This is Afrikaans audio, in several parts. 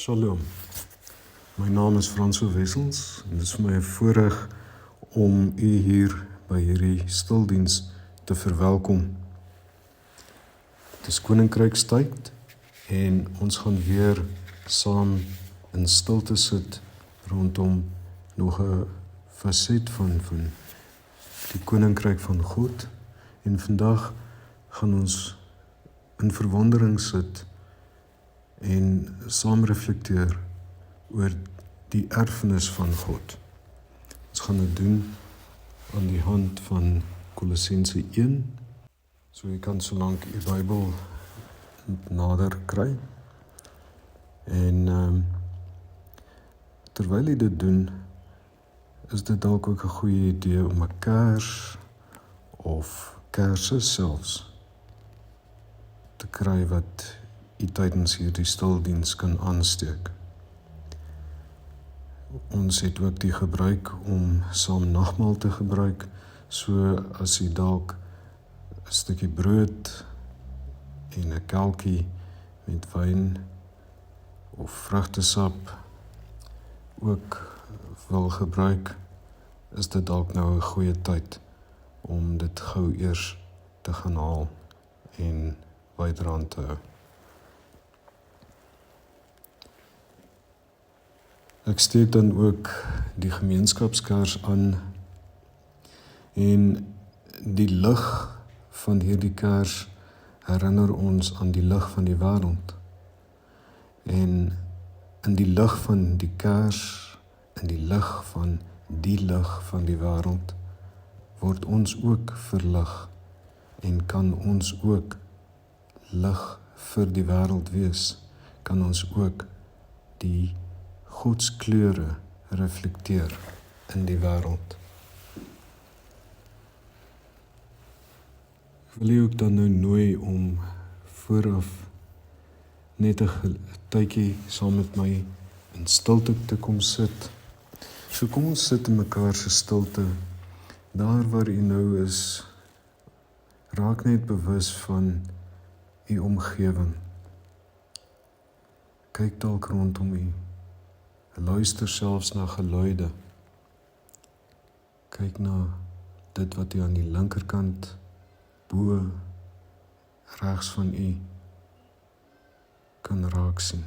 Shalom, my naam is Franso Wessels en dit is vir my 'n voorreg om u hier by hierdie stildiens te verwelkom. Dit is Koninkrykstyd en ons gaan weer saam in stilte sit rondom nog 'n faset van die Koninkryk van God en vandag gaan ons in verwondering sit en saam reflekteer oor die erfenis van God. Ons gaan dit doen aan die hand van Kolossense 1. So jy kan solank die Bybel nader kry. En terwyl jy dit doen, is dit dalk ook 'n goeie idee om 'n kers of kersse selfs te kry wat jy tydens hierdie stildiens kan aansteek. Ons het ook die gebruik om saam nagmaal te gebruik, so as jy dalk 'n stukkie brood en 'n kelkie met wyn of vrugtesap ook wil gebruik, is dit dalk nou 'n goeie tyd om dit gou eers te gaan haal en byderhand te hou. Ek steek dan ook die gemeenskapskers aan en die lig van hierdie kers herinner ons aan die lig van die wêreld. En in die lig van die kers, in die lig van die lig van die wêreld, word ons ook verlig en kan ons ook lig vir die wêreld wees, kan ons ook die Godskleure reflekteer in die wêreld. Ek wil jy ook dan nou nooi om vooraf net 'n tydjie saam met my in stilte te kom sit. So kom ons sit in mekaar se stilte. Daar waar jy nou is, raak net bewus van die omgewing. Kyk dalk rondom jy. Luister selfs na geluide. Kyk na dit wat jy aan die linkerkant, bo, regs van u kan raak sien.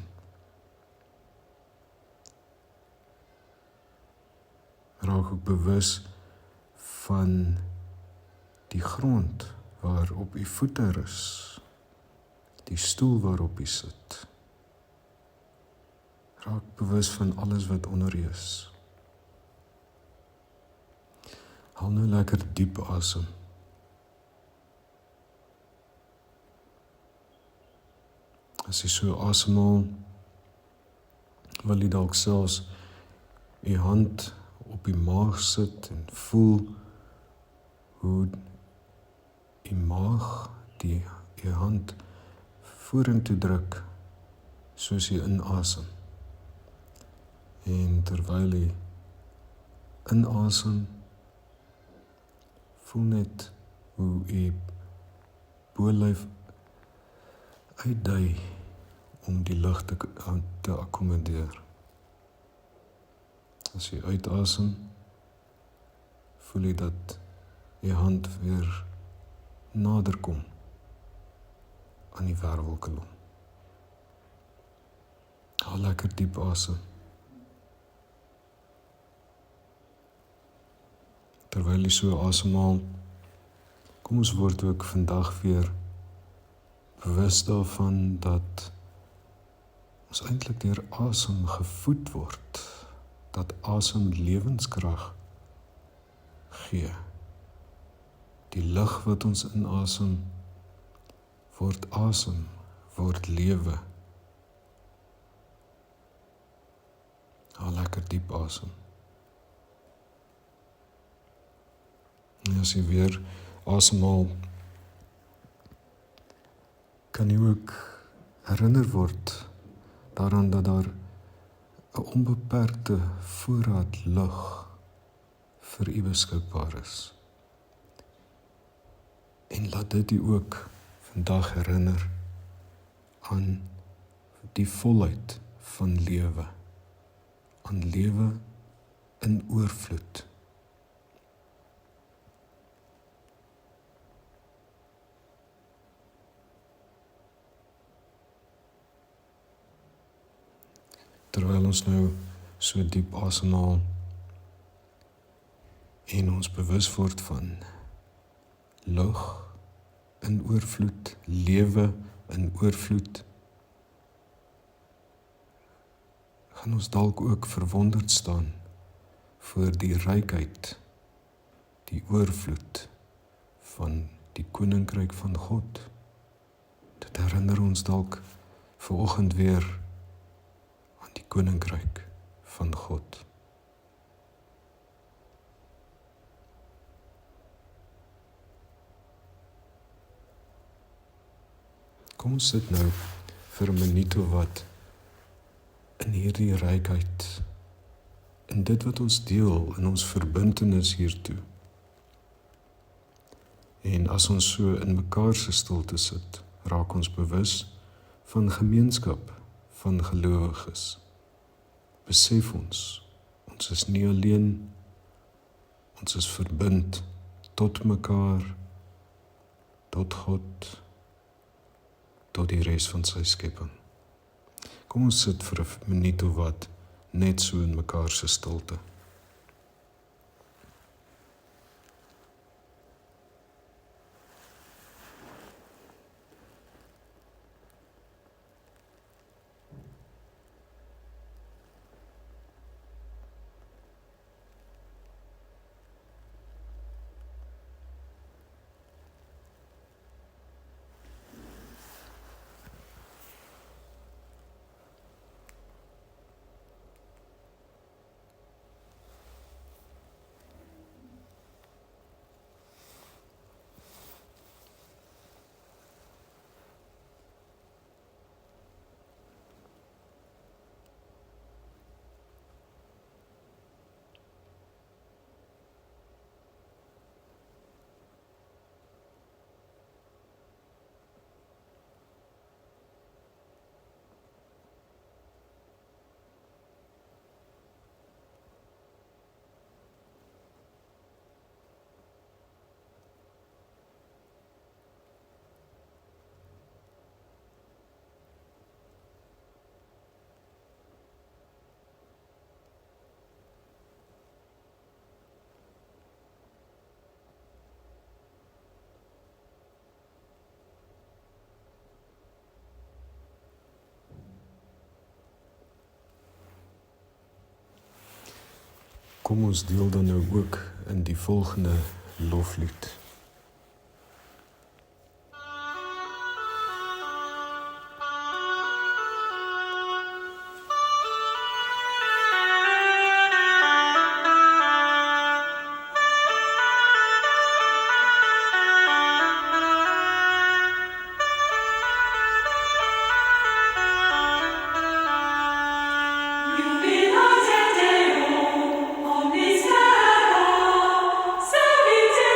Raak ook bewus van die grond waarop u voete rus, die stoel waarop u sit. Raak bewus van alles wat onder u is. Haal nou lekker diep asem. As jy so asemhaal, wil jy dalk selfs u hand op die maag sit en voel hoe die maag die hand vorentoe druk soos jy inasem. En terwyl jy inasem, voel net hoe jy bolyf uitdui om die lug te akkommodeer. As jy uitasem, voel jy dat jy hand weer nader kom aan die wervelkolom. Haal lekker diep asem. Terwyl jy so asemhaal, kom ons word ook vandag weer bewus daarvan dat ons eintlik deur asem gevoed word, dat asem lewenskrag gee. Die lug wat ons inasem, word asem, word lewe. Haal lekker diep asem. En as jy weer asemhaal, kan jy ook herinner word daaraan dat daar 'n onbeperkte voorraad lug vir u beskikbaar is. En laat dit u ook vandag herinner aan die volheid van lewe, aan lewe in oorvloed. Terwyl ons nou so diep asemhaal en ons bewus word van lug in oorvloed, lewe in oorvloed, gaan ons dalk ook verwonderd staan voor die rykheid, die oorvloed van die koninkryk van God. Dit herinner ons dalk vanoggend weer aan die koninkryk van God. Kom ons sit nou vir 'n minuut of wat in hierdie rykheid, in dit wat ons deel, in ons verbintenis hiertoe. En as ons so in mekaar se stilte sit, raak ons bewus van gemeenskap van gelowiges. Besef ons is nie alleen, ons is verbind tot mekaar, tot God, tot die res van sy skepping. Kom ons sit vir 'n minuut of wat, net so in mekaar se stilte. Kom ons deel dan nou ook in die volgende loflied. Servite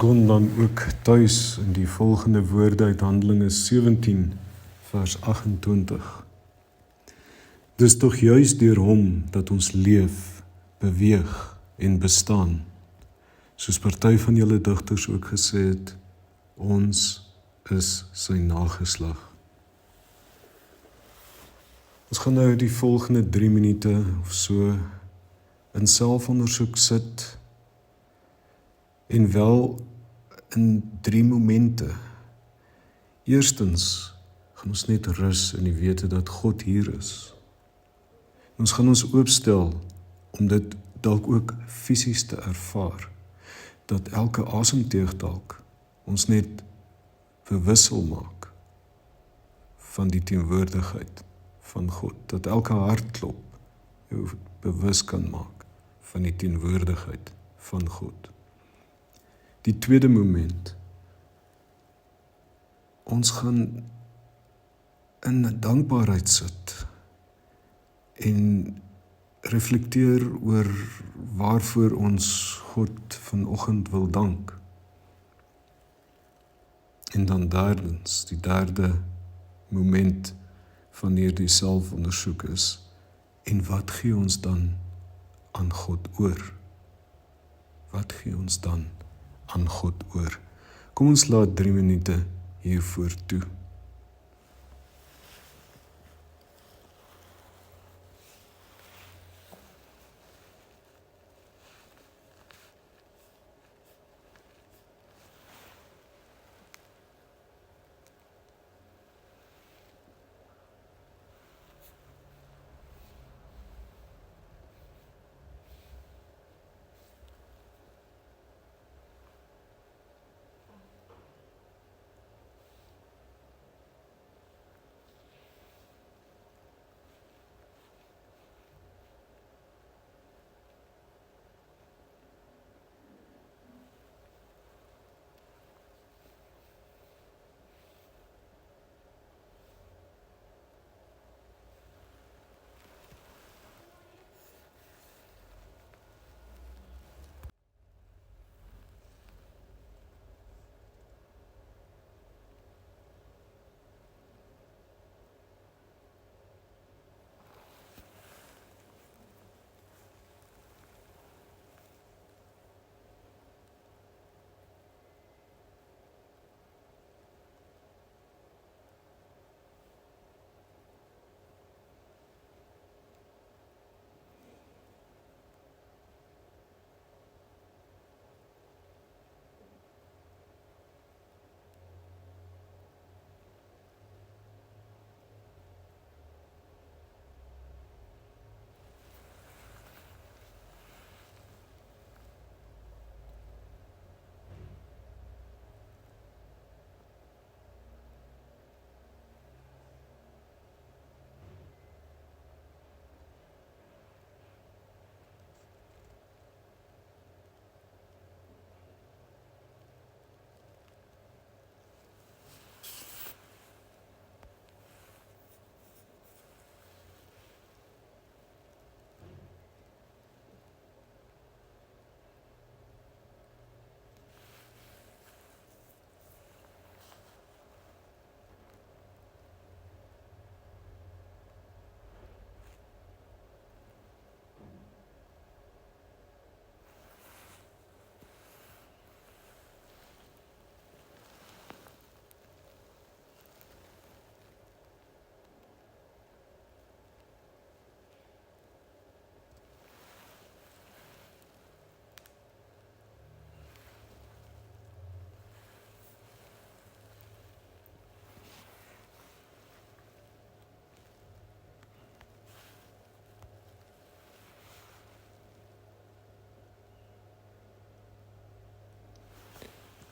gaan dan ook tuis in die volgende woorde uit Handelinge 17 vers 28. Dis tog juis deur hom dat ons leef, beweeg en bestaan. Soos party van julle digters ook gesê het, ons is sy nageslag. Ons gaan nou die volgende 3 minute of so in selfondersoek sit en wel in 3 momente. Eerstens gaan ons net rus in die wete dat God hier is. Ons gaan ons oopstel om dit dalk ook fisies te ervaar, dat elke asemteug dalk ons net bewus sal maak van die teenwoordigheid van God, dat elke hartklop jou bewus kan maak van die teenwoordigheid van God. Die tweede moment, ons gaan in dankbaarheid sit en reflekteer oor waarvoor ons God vanoggend wil dank. En dan derdens, die derde moment van hierdie selfondersoek is, en wat gee ons dan aan God oor? Wat gee ons dan aan God oor? Kom ons laat 3 minute hiervoor toe.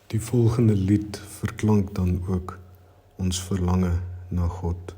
Die volgende lied verklank dan ook ons verlange na God.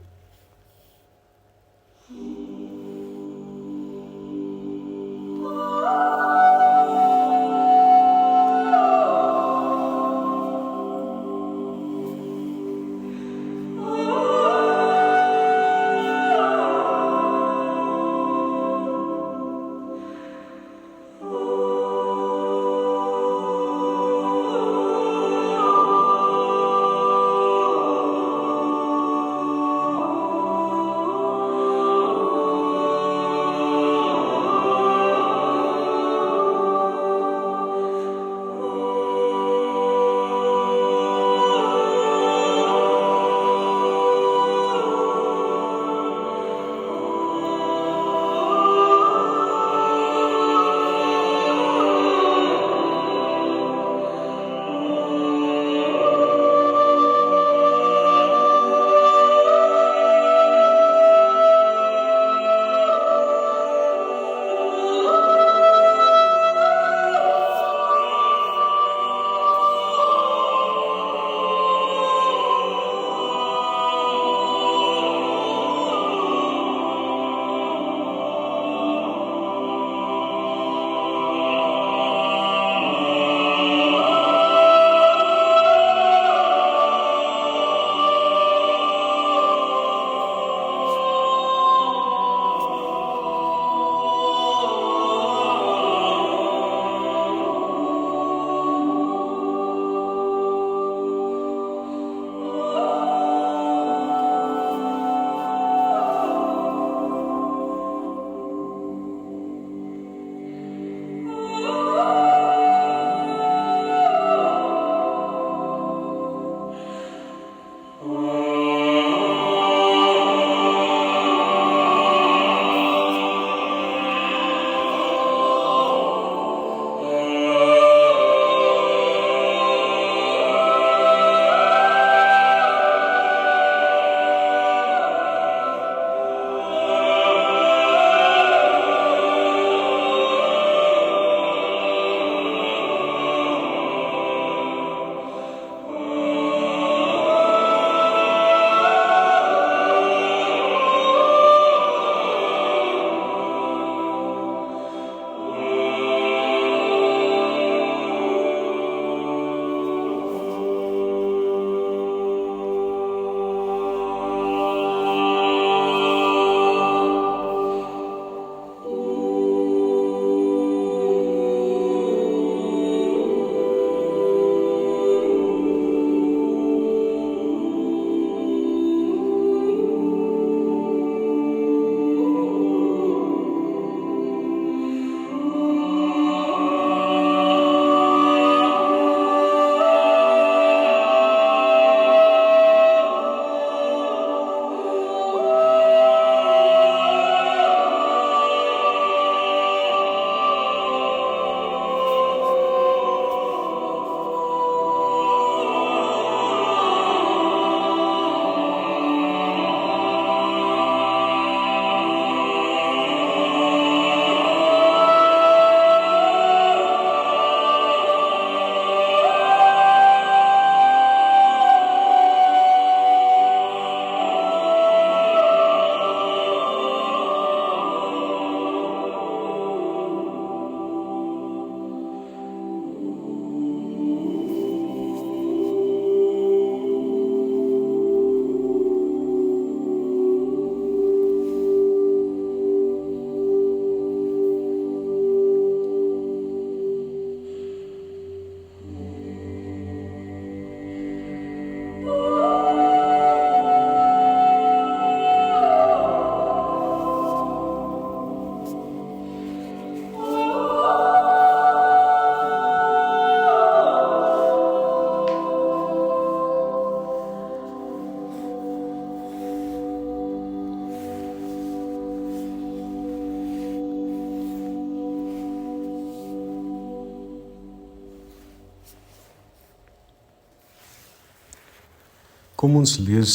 Kom ons lees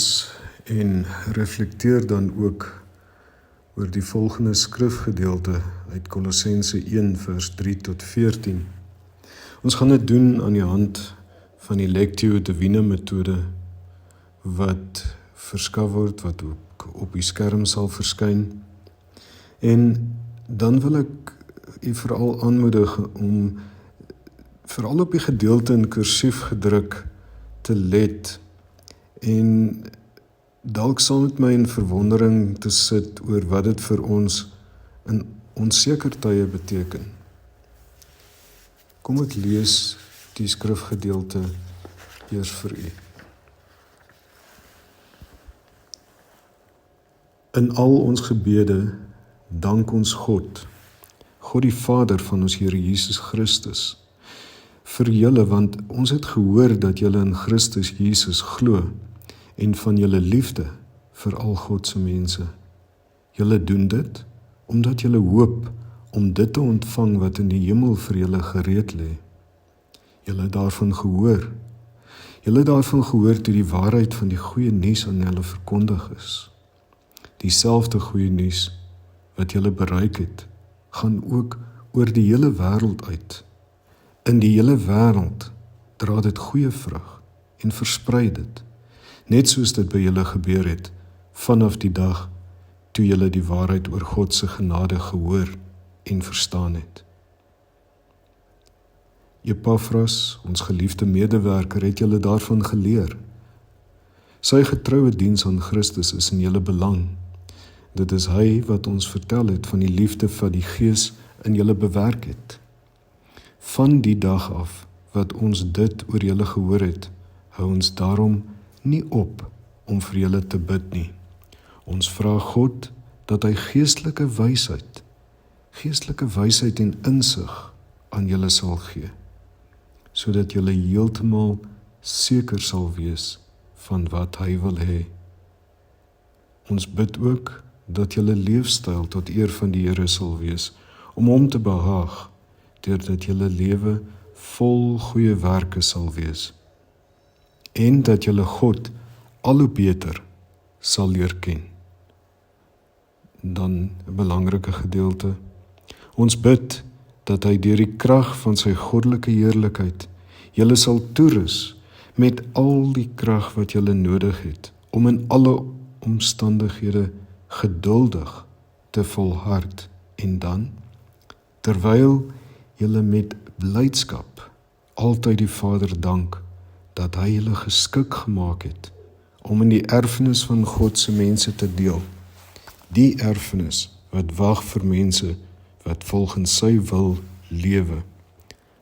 en reflekteer dan ook oor die volgende skrifgedeelte uit Kolossense 1 vers 3 tot 14. Ons gaan dit doen aan die hand van die Lectio Divina metode wat verskaf word, wat ook op die skerm sal verskyn. En dan wil ek u veral aanmoedig om veral op die gedeelte in kursief gedruk te let en dalk saam met my in verwondering te sit oor wat dit vir ons in onseker tye beteken. Kom ek lees die skrifgedeelte eers vir u. In al ons gebede dank ons God die Vader van ons Here Jesus Christus, vir julle, want ons het gehoor dat julle in Christus Jesus glo en van julle liefde vir al God se mense. Julle doen dit omdat julle hoop om dit te ontvang wat in die hemel vir julle gereed lê. Julle het daarvan gehoor. Julle het daarvan gehoor toe die waarheid van die goeie nuus aan julle verkondig is. Dieselfde goeie nuus wat julle bereik het, gaan ook oor die hele wêreld uit. In die hele wêreld dra dit goeie vrug en versprei dit, net soos dit by julle gebeur het, vanaf die dag toe julle die waarheid oor God se genade gehoor en verstaan het. Epafras, ons geliefde medewerker, het julle daarvan geleer. Sy getroue diens aan Christus is in julle belang. Dit is hy wat ons vertel het van die liefde wat die Gees in julle bewerk het. Van die dag af wat ons dit oor julle gehoor het, hou ons daarom nie op om vir julle te bid nie. Ons vra God dat hy geestelike wysheid en insig aan julle sal gee, sodat julle heeltemal seker sal wees van wat hy wil hê. Ons bid ook dat julle leefstyl tot eer van die Here sal wees, om hom te behaag, deurdat julle lewe vol goeie werke sal wees, en dat julle God al hoe beter sal leer ken. Dan 'n belangrike gedeelte. Ons bid dat hy deur die krag van sy goddelike heerlikheid julle sal toerus met al die krag wat julle nodig het, om in alle omstandighede geduldig te volhard, en dan, terwyl julle met blydskap altyd die Vader dank dat hy julle geskik gemaak het om in die erfenis van God se mense te deel, die erfenis wat wag vir mense wat volgens sy wil lewe.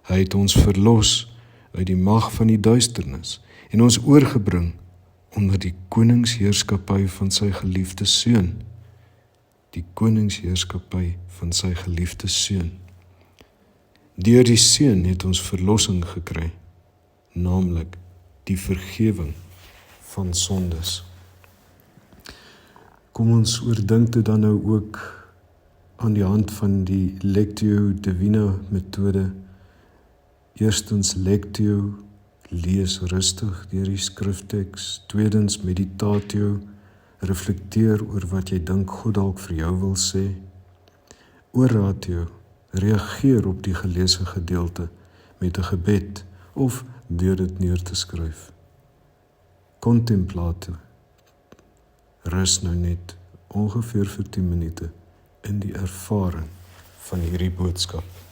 Hy het ons verlos uit die mag van die duisternis en ons oorgebring onder die koningsheerskappy van sy geliefde seun. Die koningsheerskappy van sy geliefde seun. Deur die seun het ons verlossing gekry, naamlik die vergewing van sondes. Kom ons oordink dit dan nou ook aan die hand van die Lectio Divina metode. Eerstens Lectio, lees rustig deur die skrifteks. Tweedens Meditatio, reflekteer oor wat jy dink God dalk vir jou wil sê. Oratio, reageer op die geleesde gedeelte met 'n gebed of deur dit neer te skryf. Contemplatio, rus nou net ongeveer vir 10 minute in die ervaring van hierdie boodskap.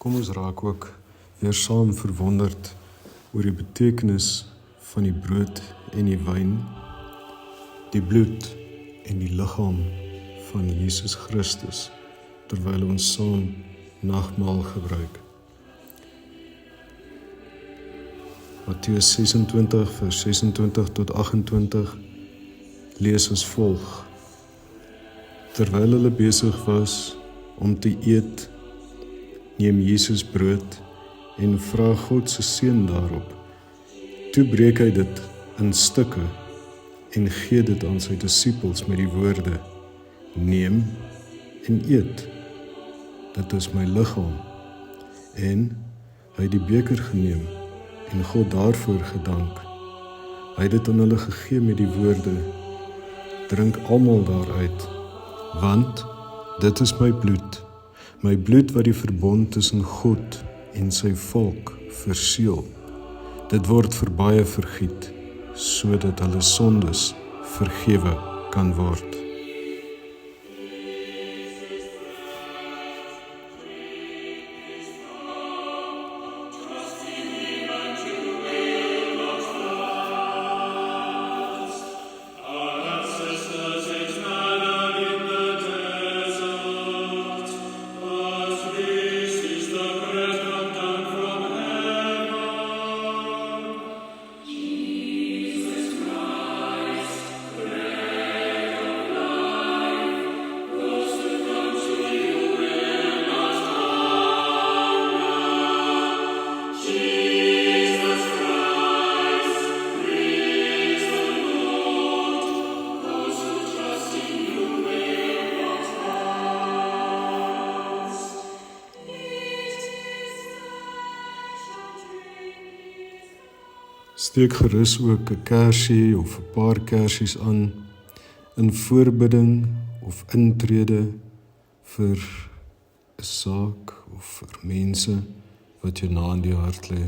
Kom ons raak ook weer saam verwonderd oor die betekenis van die brood en die wyn, die bloed en die liggaam van Jesus Christus, terwyl ons saam nagmaal gebruik. Matteus 26 vers 26 tot 28 lees as volg. Terwyl hulle besig was om te eet, neem Jesus brood en vra God se seën daarop. Toe breek hy dit in stukke en gee dit aan sy disippels met die woorde: Neem en eet, dit is my liggaam. En hy het die beker geneem en God daarvoor gedank. Hy het dit aan hulle gegee met die woorde: Drink almal daaruit, want dit is my bloed wat die verbond tussen God en sy volk verseël. Dit word vir baie vergiet, sodat hulle sondes vergewe kan word. Steek gerus ook 'n kersie of 'n paar kersies aan in voorbidding of intrede vir 'n saak of vir mense wat jou na in die hart lê.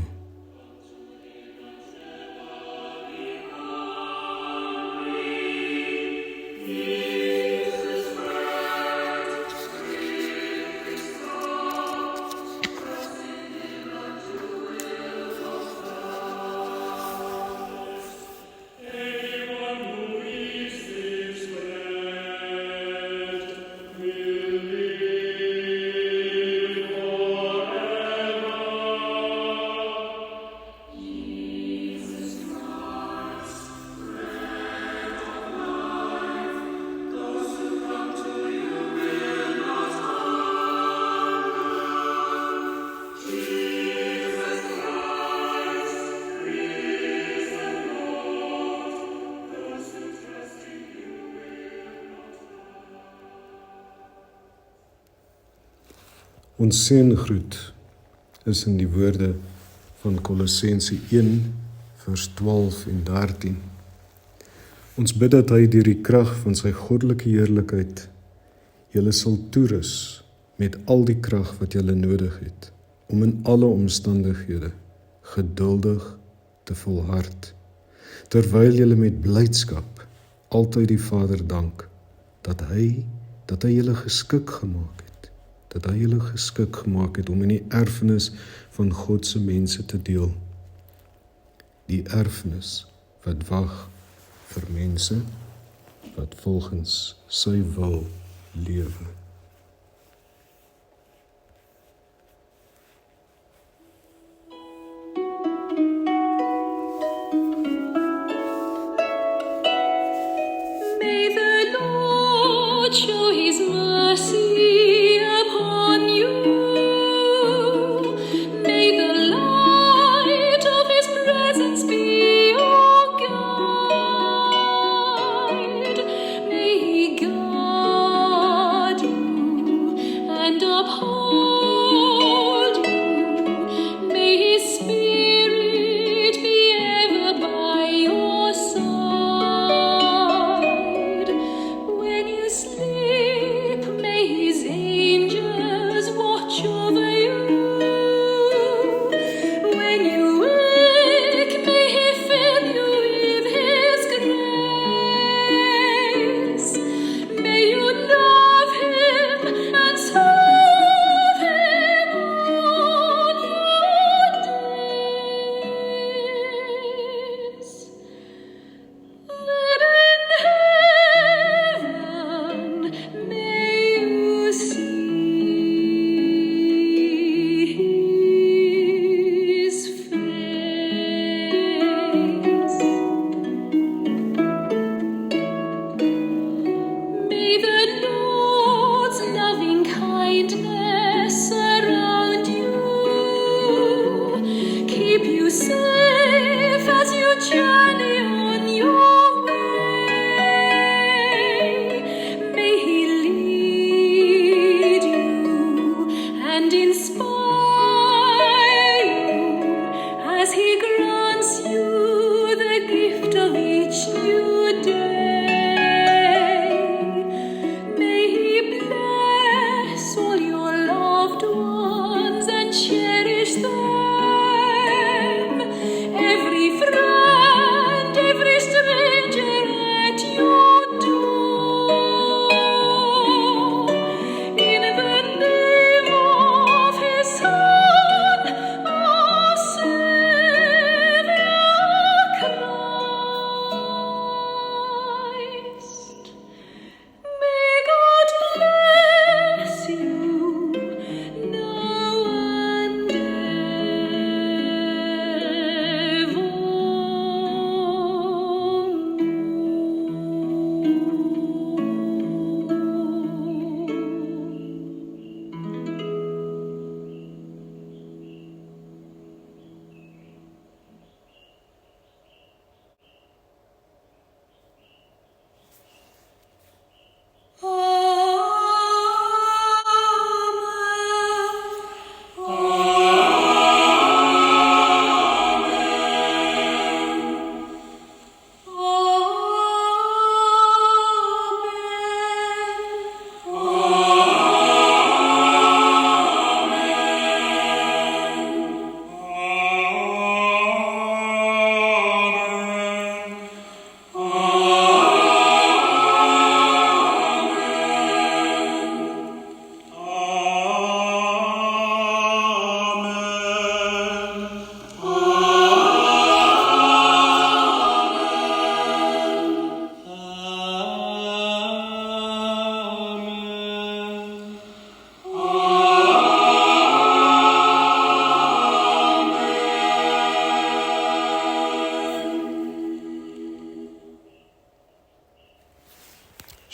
Ons seëngroet is in die woorde van Kolossense 1 vers 12 en 13. Ons bid dat hy deur die krag van sy goddelike heerlikheid julle sal toerus met al die krag wat julle nodig het, om in alle omstandighede geduldig te volhard, terwyl julle met blydskap altyd die Vader dank, dat hy julle geskik gemaak het, om in die erfenis van God se mense te deel. Die erfenis wat wag vir mense wat volgens sy wil lewe. May the Lord show his mercy upon you. May the light of his presence be your guide. May he guard you and uphold you. May his spirit be ever by your side. When you sleep, may his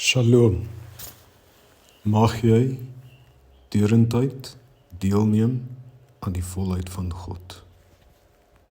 Shalom. Mag jy deurentyd deelneem aan die volheid van God.